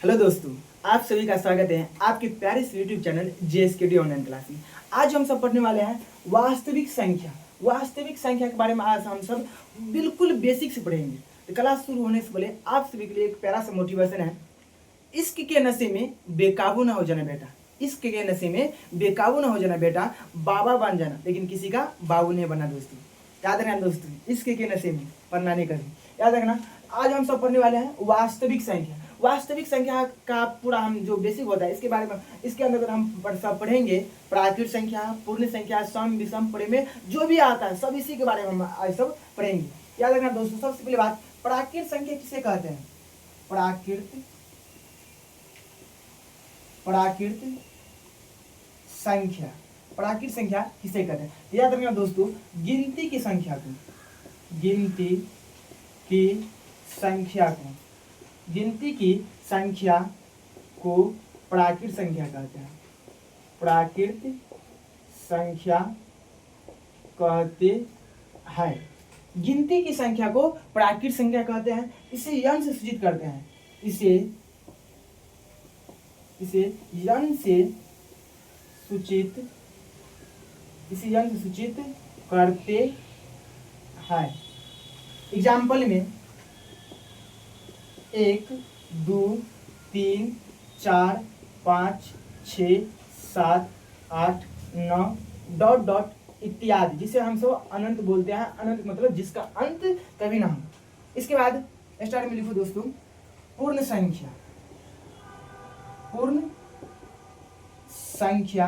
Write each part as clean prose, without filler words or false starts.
Hello दोस्तों, आप सभी का स्वागत है आपके प्यारे से YouTube channel JSKD online class में। आज हम सब पढ़ने वाले हैं वास्तविक संख्या। वास्तविक संख्या के बारे में आज हम सब बिल्कुल बेसिक से पढ़ेंगे। तो क्लास शुरू होने से पहले आप सभी के लिए एक प्यारा सा मोटिवेशन है। इश्क के नशे में बेकाबू ना हो जाना बेटा, इश्क के नशे में बेकाबू ना हो जाना बेटा, बाबा बन जाना लेकिन किसी का बाबू नहीं बनना दोस्तों। याद रखना दोस्तों, इश्क के नशे में पढ़ना नहीं कभी। याद रखना, आज हम सब पढ़ने वाले हैं वास्तविक संख्या। वास्तविक संख्या का पूरा हम जो बेसिक होता है इसके बारे में, इसके अंदर हम सब पढ़ेंगे। प्राकृत संख्या, पूर्ण संख्या, सम विषम पढ़े में जो भी आता है सब इसी के बारे में हम आज सब पढ़ेंगे। याद रखना दोस्तों, सबसे पहले बात, प्राकृत संख्या किसे कहते हैं? प्राकृत संख्या, प्राकृत संख्या किसे कहते हैं? याद रखना दोस्तों, गिनती की संख्या को, गिनती की संख्या को, गिनती की संख्या को प्राकृत संख्या कहते हैं। प्राकृत संख्या कहते हैं। गिनती की संख्या को प्राकृत संख्या कहते हैं। इसे यन से सूचित करते हैं। इसे यन से सूचित करते हैं। एग्जाम्पल में 1, 2, 3, 4, 5, 6, 7, 8, 9 डॉट डॉट इत्यादि, जिसे हम सब अनंत बोलते हैं। अनंत मतलब जिसका अंत कभी ना हो। इसके बाद स्टार्ट में लिखो दोस्तों, पूर्ण संख्या। पूर्ण संख्या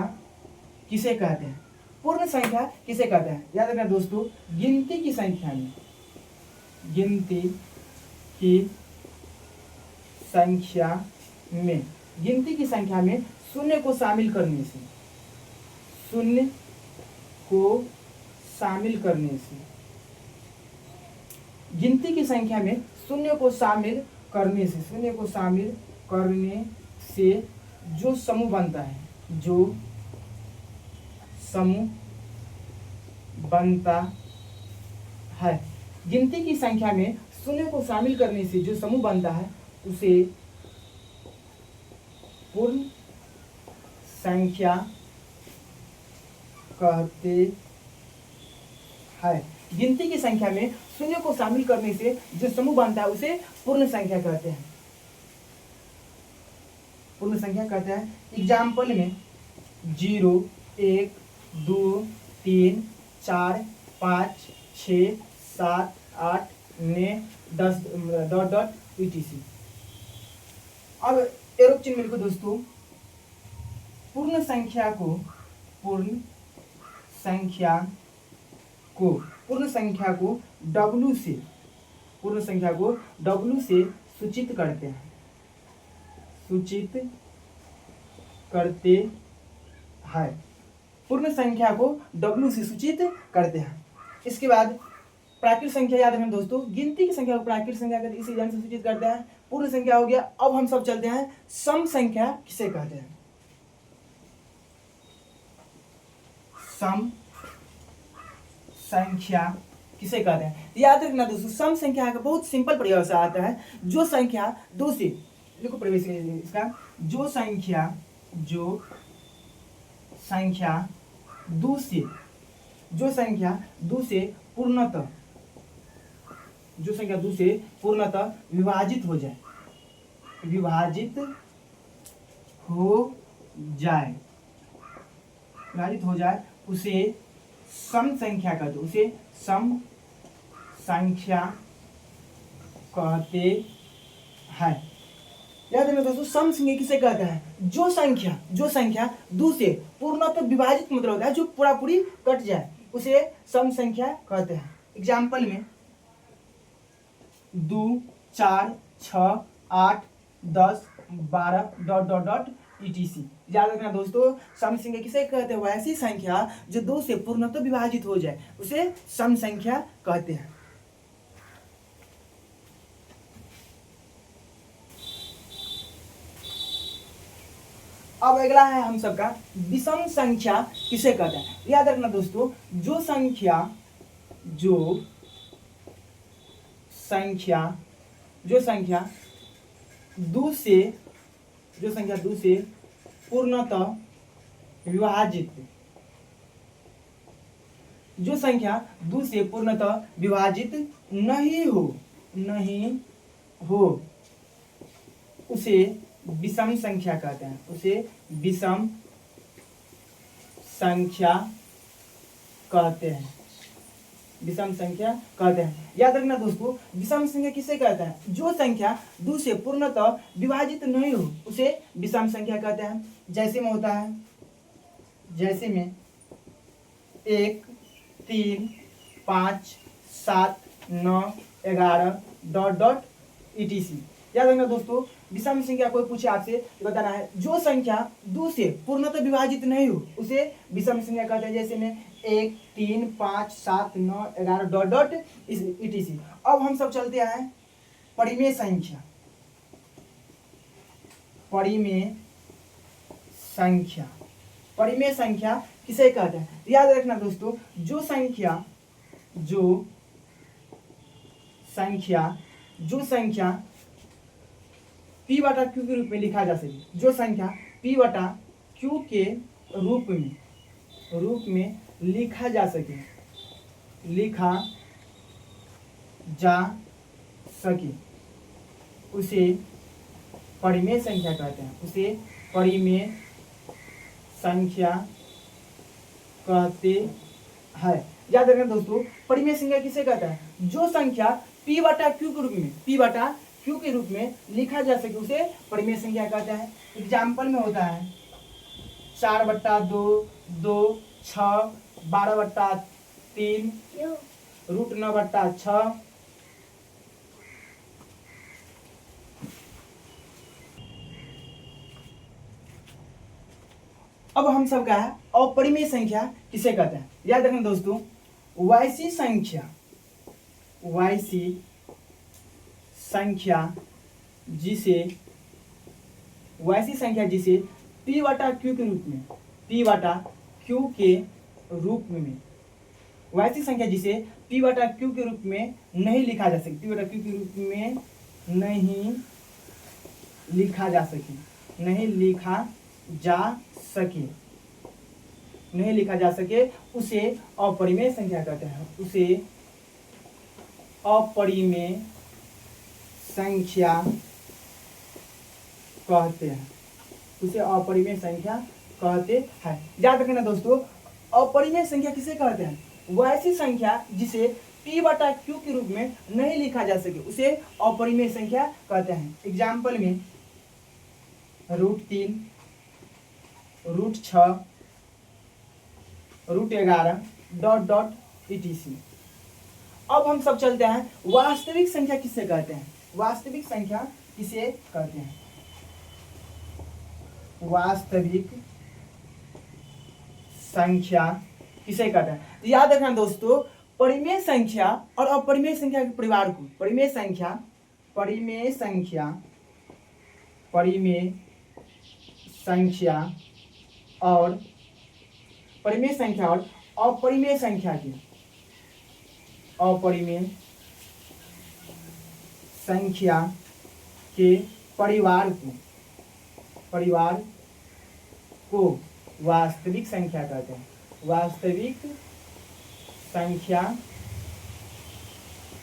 किसे कहते हैं? पूर्ण संख्या किसे कहते हैं? याद रखना दोस्तों, गिनती की संख्या में, गिनती की संख्या में, गिनती की संख्या में शून्य को शामिल करने से, शून्य को शामिल करने से, गिनती की संख्या में शून्य को शामिल करने से, शून्य को शामिल करने से जो समूह बनता है, जो समूह बनता है, गिनती की संख्या में शून्य को शामिल करने से जो समूह बनता है उसे पूर्ण संख्या कहते हैं। गिनती की संख्या में शून्य को शामिल करने से जो समूह बनता है उसे पूर्ण संख्या कहते हैं। पूर्ण संख्या कहते हैं। एग्जाम्पल में 0, 1, 2, 3, 4, 5, 6, 7, 8, 9, 10 डॉट डॉट etc। अब एरो चिन्ह में लिखो दोस्तों, पूर्ण संख्या को, पूर्ण संख्या को W से, पूर्ण संख्या को W से सूचित करते हैं, सूचित करते हैं। पूर्ण संख्या को W से सूचित करते हैं। इसके बाद प्राकृत संख्या, याद रखना दोस्तों, गिनती की संख्या को प्राकृत संख्या कहते हैं, इसे यन से सूचित करते हैं। पूर्ण संख्या हो गया। अब हम सब चलते हैं, सम संख्या किसे कहते हैं? सम संख्या किसे कहते हैं? याद रखना दोस्तों, सम संख्या का बहुत सिंपल परिभाषा आता है। जो संख्या दो से, लिखो परिभाषा इसका, जो संख्या दो से पूर्णतः, जो संख्या दो से पूर्णतः विभाजित हो जाए, विभाजित हो जाए उसे सम संख्या कहते हैं, उसे सम संख्या कहते हैं। याद रखना दोस्तों, सम संख्या किसे कहते हैं? जो संख्या दो से पूर्णतः विभाजित मतलब होता है जो पूरा पूरी कट जाए उसे सम संख्या कहते हैं। एग्जाम्पल में 2, 4, 6, 8, 10, 12 डॉट डॉट डॉट etc। याद रखना दोस्तों, सम संख्या किसे कहते हैं? वो ऐसी संख्या जो दो से पूर्णतः विभाजित हो जाए उसे सम संख्या कहते हैं। अब अगला है हम सबका विषम संख्या किसे कहते हैं? याद रखना दोस्तों, जो संख्या दो से जो संख्या 2 से पूर्णतः विभाजित, जो संख्या 2 से पूर्णतः विभाजित नहीं हो उसे विषम संख्या कहते हैं, उसे विषम संख्या कहते हैं, विषम संख्या कहते हैं। याद रखना दोस्तों, विषम संख्या किसे कहते हैं? जो संख्या 2 से पूर्णतः विभाजित नहीं हो उसे विषम संख्या कहते हैं। जैसे में होता है, जैसे में 1 3 5 7 9 11 डॉट डॉट etc। याद रखना दोस्तों, विषम संख्या कोई पूछे आपसे तो बताना है जो संख्या 2 से पूर्णतः विभाजित नहीं हो उसे विषम संख्या कहते हैं। जैसे में 1 3 5 7 9 11 डॉट डॉट etc। अब हम सब चलते हैं परिमेय संख्या। परिमेय संख्या, परिमेय संख्या किसे कहते हैं? याद रखना दोस्तों, जो संख्या p बटा q के रूप में लिखा जा सके, जो संख्या p बटा q के रूप में लिखा जा सके, उसे परिमेय संख्या कहते हैं, उसे परिमेय संख्या कहते हैं। याद रखना दोस्तों, परिमेय संख्या किसे कहता है? जो संख्या p बटा q के रूप में लिखा जा सके उसे परिमेय संख्या कहते हैं। एग्जाम्पल में होता है 4/2 2 6 12/3 √9/6। अब हम सब का है अपरिमेय संख्या किसे कहते हैं? याद रखना दोस्तों, वैसी संख्या जिसे p बटा q के रूप में, वैसी संख्या जिसे p बटा q के रूप में नहीं लिखा जा सके, p बटा q के रूप में नहीं लिखा जा सके उसे अपरिमेय संख्या कहते हैं, उसे अपरिमेय संख्या कहते हैं, याद रखना दोस्तों, अपरिमेय संख्या किसे कहते हैं? वैसी संख्या जिसे p बटा q के रूप में नहीं लिखा जा सके उसे अपरिमेय संख्या कहते हैं। एग्जाम्पल में √3 √6 √11 डॉट डॉट etc। अब हम सब चलते हैं वास्तविक संख्या किसे कहते हैं? वास्तविक संख्या किसे कहते हैं? वास्तविक संख्या किसे कहते हैं? याद रखना दोस्तों, परिमेय संख्या और अपरिमेय संख्या के परिवार को परिमेय संख्या और अपरिमेय संख्या के परिवार को वास्तविक संख्या कहते हैं, वास्तविक संख्या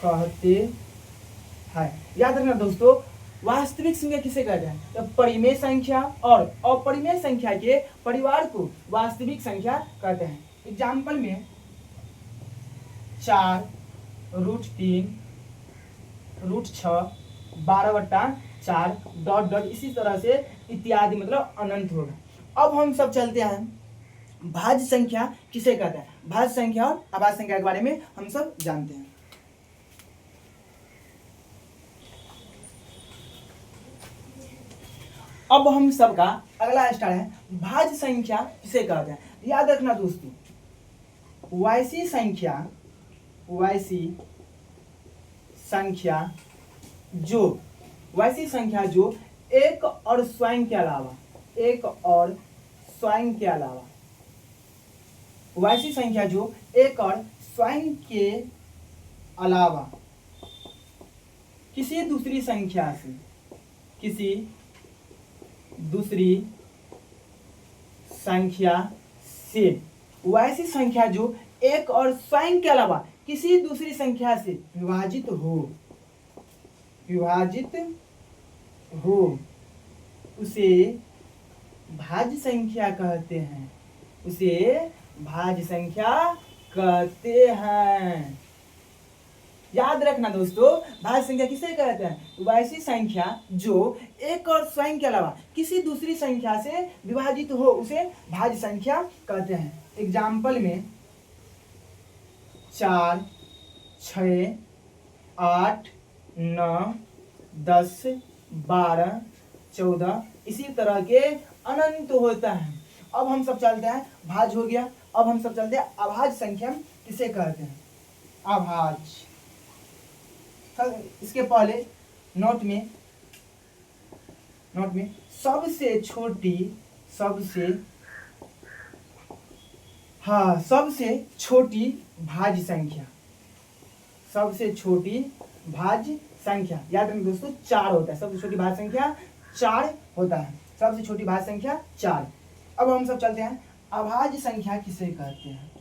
कहते हैं। याद रखना दोस्तों, वास्तविक संख्या किसे कहते हैं? तो परिमेय संख्या और अपरिमेय संख्या के परिवार को वास्तविक संख्या कहते हैं। एग्जाम्पल में 4 √3 √6 12/4 डॉट डॉट इसी तरह से इत्यादि, मतलब अनंत होगा। अब हम सब चलते हैं भाज्य संख्या किसे कहते हैं? भाज्य संख्या और अभाज्य संख्या के बारे में हम सब जानते हैं। अब हम सबका अगला स्टार है भाज्य संख्या किसे कहते हैं? याद रखना दोस्तों, वैसी संख्या जो एक और स्वयं के अलावा वैसी संख्या जो एक और स्वयं के अलावा किसी दूसरी संख्या से दूसरी संख्या से, वैसी संख्या जो एक और स्वयं के अलावा किसी दूसरी संख्या से विभाजित हो उसे भाज्य संख्या कहते हैं, उसे भाज्य संख्या कहते हैं। याद रखना दोस्तों, भाज्य संख्या किसे कहते हैं? वैसी संख्या जो एक और स्वयं के अलावा किसी दूसरी संख्या से विभाजित हो उसे भाज्य संख्या कहते हैं। एग्जाम्पल में 4, 6, 8, 9, 10, 12, 14 इसी तरह के अनंत होता है। अब हम सब चलते हैं, भाज्य हो गया, अब हम सब चलते हैं अभाज्य संख्या किसे कहते हैं? अभाज्य। इसके पहले नोट में सबसे छोटी भाज्य संख्या, सबसे छोटी भाज्य संख्या याद रखिए दोस्तों 4 होता है। सबसे छोटी भाज्य संख्या 4 होता है, सबसे छोटी भाज्य संख्या 4। अब हम सब चलते हैं अभाज्य संख्या किसे कहते हैं?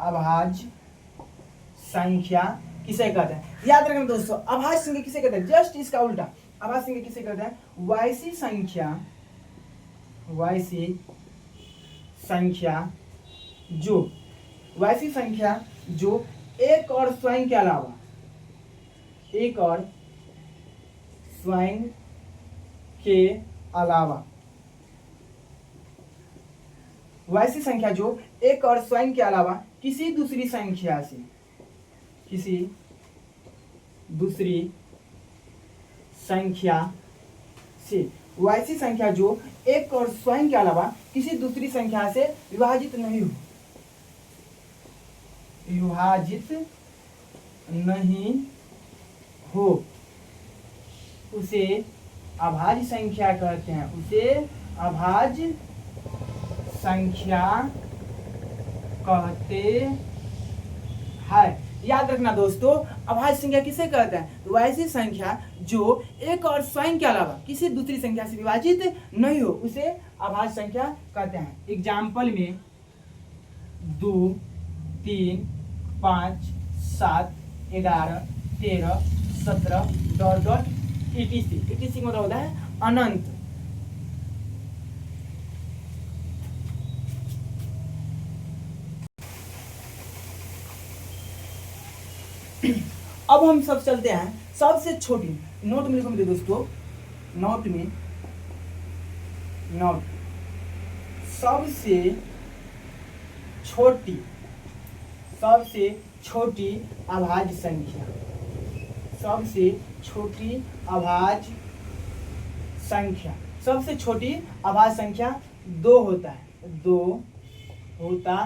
अभाज्य संख्या किसे कहते हैं? याद रखना दोस्तों, अभाज्य संख्या किसे कहते हैं? जस्ट इसका उल्टा, अभाज्य संख्या किसे कहते हैं? वैसी संख्या जो एक और स्वयं के अलावा वैसी संख्या जो एक और स्वयं के अलावा किसी दूसरी संख्या से वैसी संख्या जो एक और स्वयं के अलावा किसी दूसरी संख्या से विभाजित नहीं हो उसे अभाज्य संख्या कहते हैं, उसे अभाज्य संख्या कहते हैं। याद रखना दोस्तों, अभाज्य संख्या किसे कहते हैं? वैसी संख्या जो एक और स्वयं के अलावा किसी दूसरी संख्या से विभाजित नहीं हो उसे अभाज्य संख्या कहते हैं। एग्जाम्पल में 2, 3, 5, 7, 11, 13, 17 ... etc मतलब होता है अनंत। अब हम सब चलते हैं सबसे छोटी, नोट में लिखोगे दोस्तों, नोट सबसे छोटी अभाज्य संख्या, सबसे छोटी अभाज्य संख्या 2 होता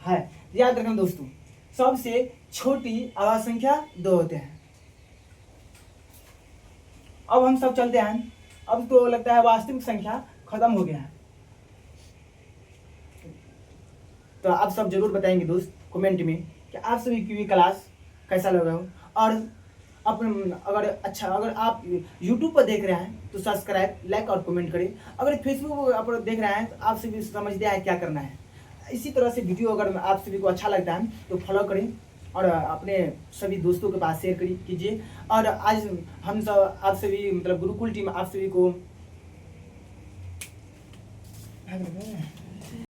है। याद रखना दोस्तों, सबसे छोटी अभाज्य संख्या 2 होते हैं। अब हम सब चलते हैं, अब तो लगता है वास्तविक संख्या खत्म हो गया है, तो आप सब जरूर बताएंगे दोस्त कमेंट में कि आप सभी की क्लास कैसा लगा हो। और अगर आप YouTube पर देख रहे हैं तो सब्सक्राइब, लाइक और कमेंट करें। अगर फेसबुक पर देख रहे हैं तो आप सभी समझते हैं क्या करना है। इसी तरह से वीडियो अगर आप सभी को अच्छा लगता है तो फॉलो करें और अपने सभी दोस्तों के पास शेयर कीजिए। और आज हम सब आप सभी मतलब गुरुकुल टीम आप सभी को